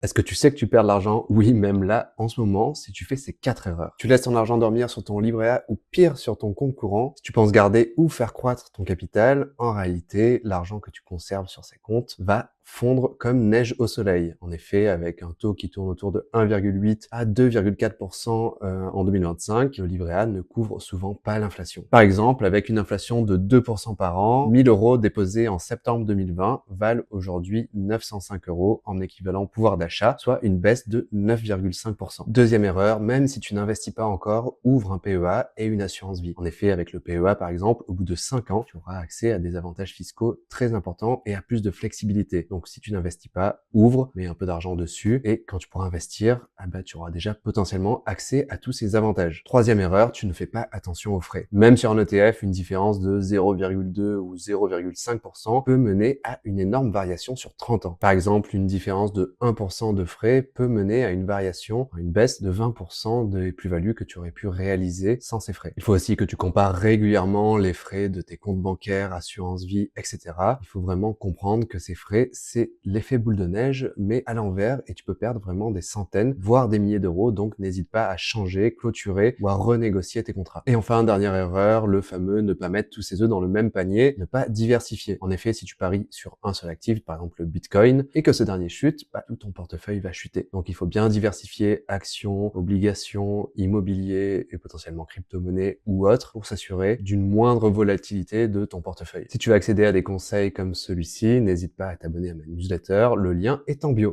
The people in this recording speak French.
Est-ce que tu sais que tu perds de l'argent? Oui, même là, en ce moment, si tu fais ces 4 erreurs. Tu laisses ton argent dormir sur ton livret A ou pire sur ton compte courant. Si tu penses garder ou faire croître ton capital, en réalité, l'argent que tu conserves sur ces comptes va fondre comme neige au soleil. En effet, avec un taux qui tourne autour de 1,8 à 2,4% en 2025, le livret A ne couvre souvent pas l'inflation. Par exemple, avec une inflation de 2% par an, 1000 euros déposés en septembre 2020 valent aujourd'hui 905 euros en équivalent pouvoir d'achat, soit une baisse de 9,5%. Deuxième erreur, même si tu n'investis pas encore, ouvre un PEA et une assurance vie. En effet, avec le PEA par exemple, au bout de 5 ans, tu auras accès à des avantages fiscaux très importants et à plus de flexibilité. Donc si tu n'investis pas, ouvre, mets un peu d'argent dessus et quand tu pourras investir, tu auras déjà potentiellement accès à tous ces avantages. Troisième erreur, tu ne fais pas attention aux frais. Même sur un ETF, une différence de 0,2 ou 0,5% peut mener à une énorme variation sur 30 ans. Par exemple, une différence de 1% de frais peut mener à une variation, à une baisse de 20% des plus-values que tu aurais pu réaliser sans ces frais. Il faut aussi que tu compares régulièrement les frais de tes comptes bancaires, assurance vie, etc. Il faut vraiment comprendre que ces frais, c'est l'effet boule de neige, mais à l'envers, et tu peux perdre vraiment des centaines, voire des milliers d'euros, donc n'hésite pas à changer, clôturer ou à renégocier tes contrats. Et enfin, dernière erreur, le fameux ne pas mettre tous ses œufs dans le même panier, ne pas diversifier. En effet, si tu paries sur un seul actif, par exemple le Bitcoin, et que ce dernier chute, tout ton portefeuille va chuter. Donc il faut bien diversifier actions, obligations, immobilier et potentiellement crypto-monnaie ou autres pour s'assurer d'une moindre volatilité de ton portefeuille. Si tu veux accéder à des conseils comme celui-ci, n'hésite pas à t'abonner à ma newsletter, le lien est en bio.